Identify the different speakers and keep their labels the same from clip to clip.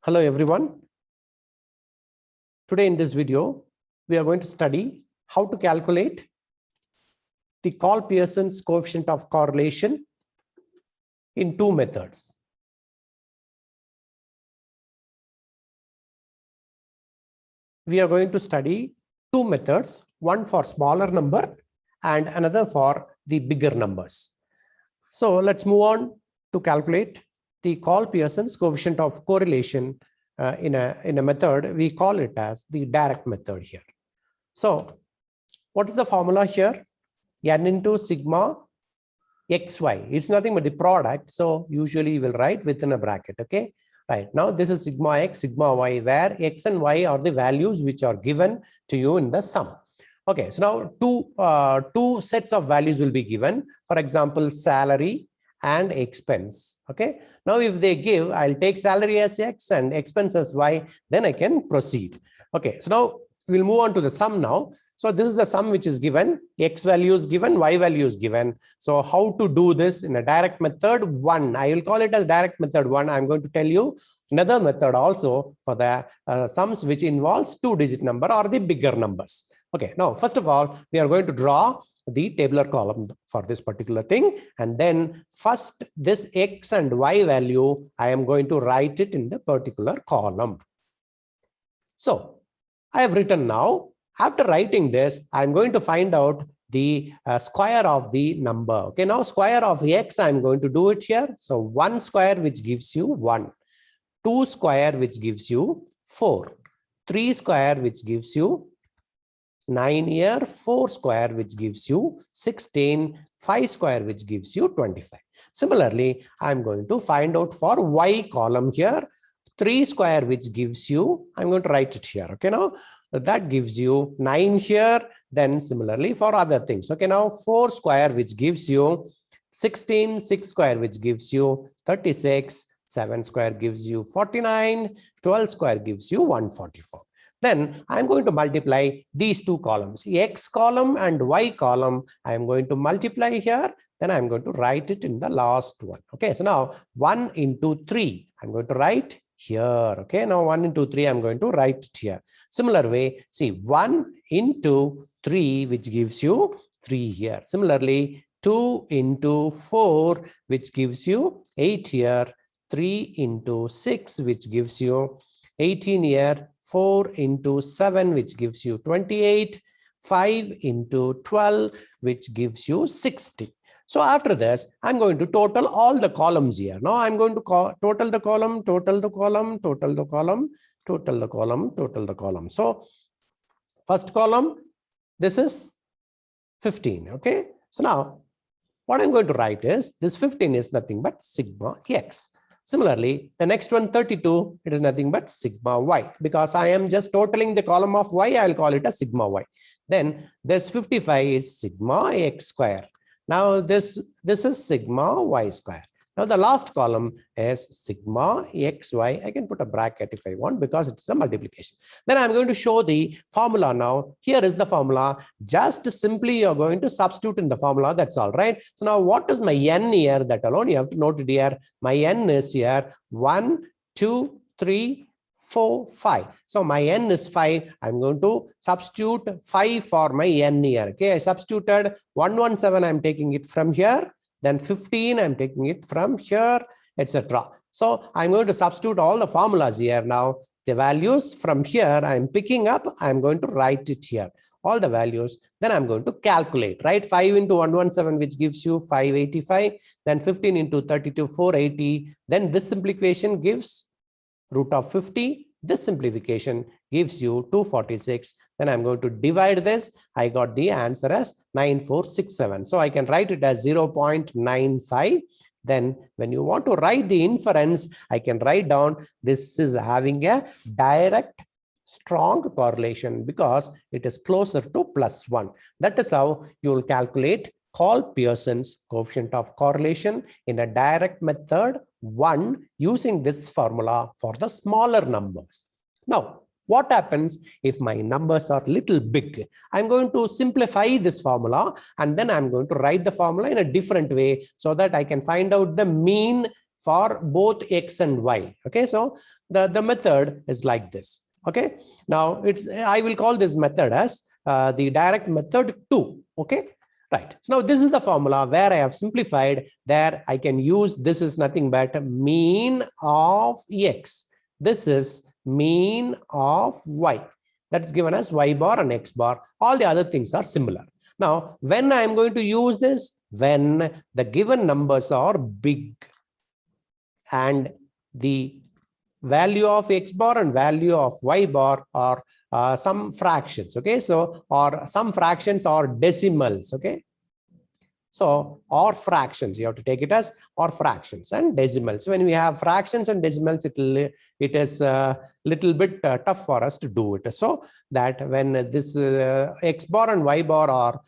Speaker 1: Hello everyone. Today in this video, we are going to study how to calculate the Cole-Pearson's coefficient of correlation in two methods. We are going to study two methods, one for smaller number and another for the bigger numbers. So let's move on to calculate the Cole-Pearson's coefficient of correlation in a method. We call it as the direct method here. So what is the formula here? N into sigma xy. It's nothing but the product. So usually you will write within a bracket. Okay. Right. Now this is sigma x, sigma y, where x and y are the values which are given to you in the sum. Okay. So now two sets of values will be given. For example, salary and expense. Okay. Now if they give, I'll take salary as x and expense as y, then I can proceed. Okay. So now we'll move on to the sum now. So this is the sum which is given, x value is given, y value is given. So how to do this in a direct method one? I will call it as direct method one. I'm going to tell you another method also for the sums which involves two-digit number or the bigger numbers. Okay, now first of all, we are going to draw the tabular column for this particular thing. And then first this x and y value, I am going to write it in the particular column. So I have written now. After writing this, I'm going to find out the square of the number. Okay, now square of x, I'm going to do it here. So 1 square, which gives you 1. 2 square, which gives you 4. 3 square, which gives you 9 here. 4 square, which gives you 16. 5 square, which gives you 25. Similarly, I'm going to find out for y column here. 3 square, which gives you, I'm going to write it here. Okay, now that gives you 9 here. Then similarly for other things. Okay, now 4 square, which gives you 16, 6 square, which gives you 36, 7 square gives you 49, 12 square gives you 144. Then I'm going to multiply these two columns, x column and y column. I'm going to multiply here. Then I'm going to write it in the last one. Okay, so now 1 into 3, I'm going to write here. Okay, now 1 into 3, I'm going to write it here. Similar way, see 1 into 3, which gives you 3 here. Similarly, 2 into 4, which gives you 8 here. 3 into 6, which gives you 18 here. 4 into 7, which gives you 28. 5 into 12, which gives you 60. So after this, I'm going to total all the columns here. Now I'm going to total the column, total the column, total the column, total the column, total the column. So first column, this is 15. Okay. So now what I'm going to write is this 15 is nothing but sigma x. Similarly, the next one 32, it is nothing but sigma y. Because I am just totaling the column of y, I'll call it a sigma y. Then this 55 is sigma x square. Now this is sigma y square. Now the last column is sigma xy. I can put a bracket if I want because it's a multiplication. Then I'm going to show the formula now. Here is the formula. Just simply you're going to substitute in the formula. That's all right. So now what is my n here? That alone you have to note it here. My n is here 1, 2, 3, 4, 5. So my n is 5. I'm going to substitute 5 for my n here. Okay, I substituted 117. I'm taking it from here. Then 15, I'm taking it from here, etc. So I'm going to substitute all the formulas here. Now the values from here I'm picking up. I'm going to write it here. All the values. Then I'm going to calculate. Right? 5 into 117, which gives you 585. Then 15 into 32, 480. Then this simplification gives root of 50. This simplification gives you 246. Then I'm going to divide this. I got the answer as 9467. So I can write it as 0.95. Then when you want to write the inference, I can write down this is having a direct strong correlation because it is closer to +1. That is how you will calculate Cole-Pearson's coefficient of correlation in a direct method 1 using this formula for the smaller numbers. Now, what happens if my numbers are little big? I'm going to simplify this formula and then I'm going to write the formula in a different way so that I can find out the mean for both x and y. Okay, so the method is like this. Okay, now I will call this method as the direct method 2. Okay, right. So now this is the formula where I have simplified. There I can use, this is nothing but mean of x. This is mean of y. That's given as y bar and x bar. All the other things are similar. Now, when I am going to use this, when the given numbers are big and the value of x bar and value of y bar are some fractions. Okay, so or some fractions are decimals. Okay, so or fractions, you have to take it as or fractions and decimals. When we have fractions and decimals, it is a little bit tough for us to do it. So that when this x bar and y bar are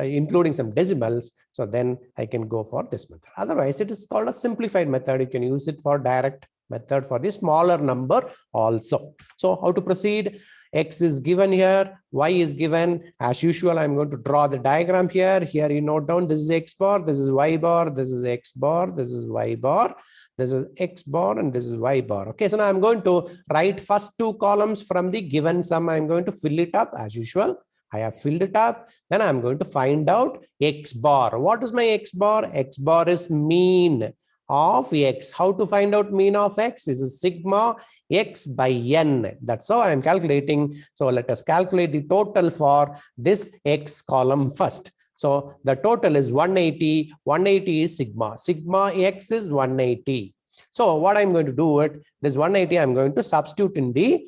Speaker 1: including some decimals, so then I can go for this method. Otherwise, it is called a simplified method. You can use it for direct method for the smaller number also. So how to proceed? X is given here, y is given. As usual, I'm going to draw the diagram here. Here you note down, this is x bar, this is y bar, this is x bar, this is y bar, this is x bar, and this is y bar. Okay, so now I'm going to write first two columns from the given sum. I'm going to fill it up as usual. I have filled it up. Then I'm going to find out x bar. What is my x bar? X bar is mean of x. How to find out mean of x? This is sigma x by n. That's how I am calculating. So let us calculate the total for this x column first. So the total is 180. 180 is sigma. Sigma x is 180. So what I'm going to do it, this 180 I'm going to substitute in the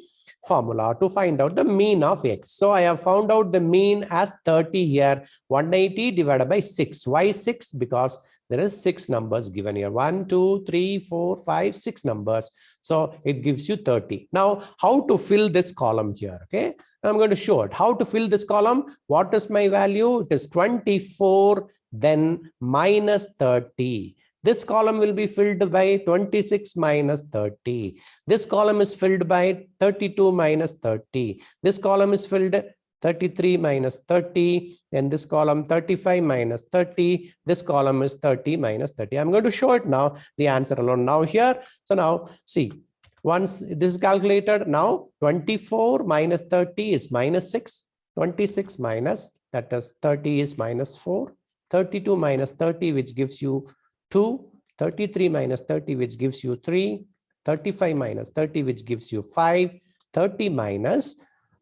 Speaker 1: formula to find out the mean of x. So I have found out the mean as 30 here. 180 divided by 6. Why 6? Because there is 6 numbers given here. 1, 2, 3, 4, 5, 6 numbers. So it gives you 30. Now, how to fill this column here? Okay, I'm going to show it. How to fill this column? What is my value? It is 24, then minus 30. This column will be filled by 26 minus 30. This column is filled by 32 minus 30. This column is filled 33 minus 30. And this column 35 minus 30. This column is 30 minus 30. I'm going to show it now, the answer alone now here. So now see, once this is calculated, now 24 minus 30 is minus 6. 26 minus, that is 30 is minus 4. 32 minus 30, which gives you 2, 33 minus 30, which gives you 3, 35 minus 30, which gives you 5, 30 minus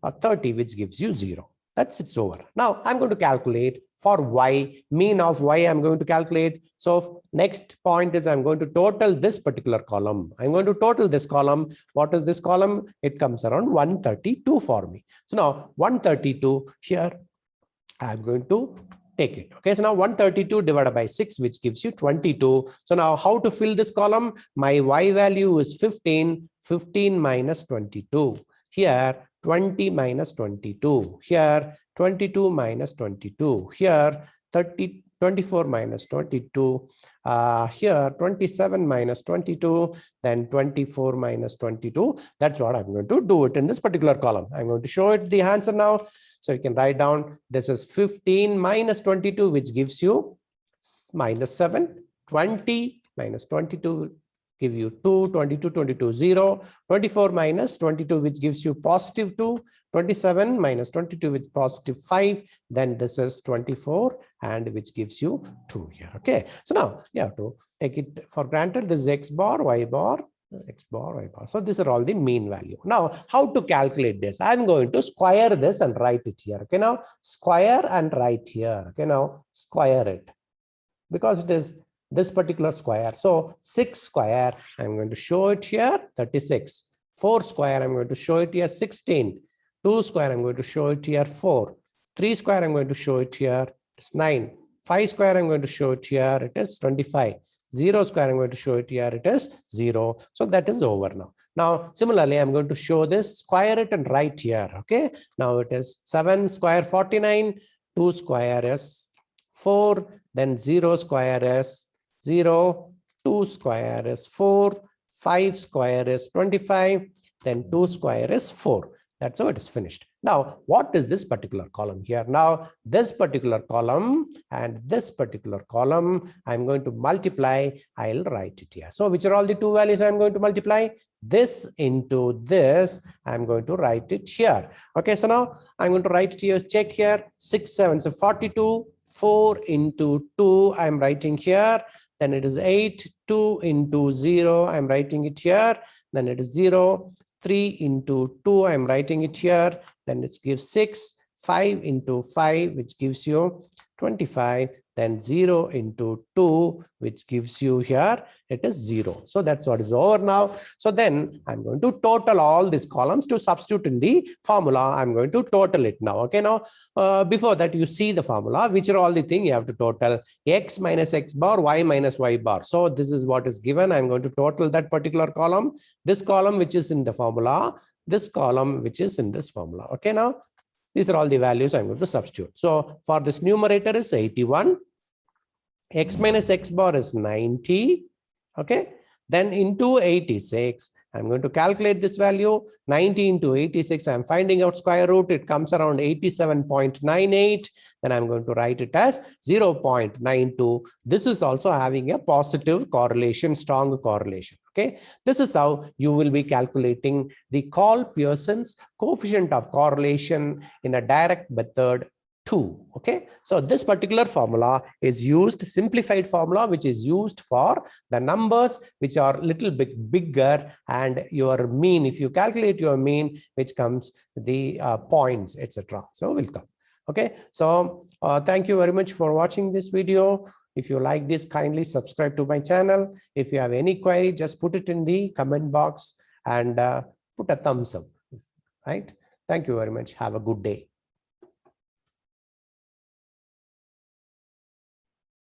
Speaker 1: 30, which gives you 0. That's it's over. Now I'm going to calculate for y, mean of y I'm going to calculate. So next point is I'm going to total this particular column. I'm going to total this column. What is this column? It comes around 132 for me. So now 132 here, I'm going to take it. Okay, so now 132 divided by 6, which gives you 22. So now how to fill this column? My y value is 15. 15 minus 22. Here 20 minus 22. Here 22 minus 22. Here 24 minus 22. Here 27 minus 22. Then 24 minus 22. That's what I'm going to do it in this particular column. I'm going to show it the answer now. So you can write down, this is 15 minus 22, which gives you minus 7. 20 minus 22 give you 2, 22, 22, 0. 24 minus 22, which gives you positive 2. 27 minus 22 with positive 5. Then this is 24, and which gives you 2 here. Okay, so now you have to take it for granted. This is x bar, y bar, x bar, y bar. So these are all the mean value. Now, how to calculate this? I'm going to square this and write it here. Okay, now square and write here. Okay, now square it because it is this particular square. So 6 square, I'm going to show it here, 36. 4 square, I'm going to show it here, 16. 2 square, I'm going to show it here, 4. 3 square, I'm going to show it here, it's 9. 5 square, I'm going to show it here, it is 25. 0 square, I'm going to show it here, it is 0. So that is over now. Now, similarly, I'm going to show this, square it and write here. Okay. Now it is 7 square 49, 2 square is 4, then 0 square is 0, 2 square is 4, 5 square is 25, then 2 square is 4. That's how it is finished. Now, what is this particular column here? Now, this particular column and this particular column, I'm going to multiply. I'll write it here. So which are all the two values I'm going to multiply? This into this, I'm going to write it here. Okay, so now I'm going to write it here. Check here. 6, 7, so 42. 4 into 2, I'm writing here. Then it is 8. 2 into 0, I'm writing it here. Then it is 0. 3 into 2, I'm writing it here. Then it gives 6. 5 into 5, which gives you 25. Then 0 into 2, which gives you here, it is 0. So that's what is over now. So then I'm going to total all these columns to substitute in the formula. I'm going to total it now. Okay, now before that, you see the formula, which are all the things you have to total: x minus x bar, y minus y bar. So this is what is given. I'm going to total that particular column, this column which is in the formula, this column which is in this formula. Okay, now these are all the values I'm going to substitute. So for this numerator is 81. X minus x bar is 90. Okay. Then into 86. I'm going to calculate this value. 90 into 86. I'm finding out square root. It comes around 87.98. Then I'm going to write it as 0.92. This is also having a positive correlation, strong correlation. Okay. This is how you will be calculating the Cole-Pearson's coefficient of correlation in a direct method 2. Okay, so this particular formula is used, simplified formula, which is used for the numbers which are little bit bigger, and your mean, if you calculate your mean, which comes the points, etc. So will come. Okay, so thank you very much for watching this video. If you like this, kindly subscribe to my channel. If you have any query, just put it in the comment box and put a thumbs up. Right? Thank you very much. Have a good day.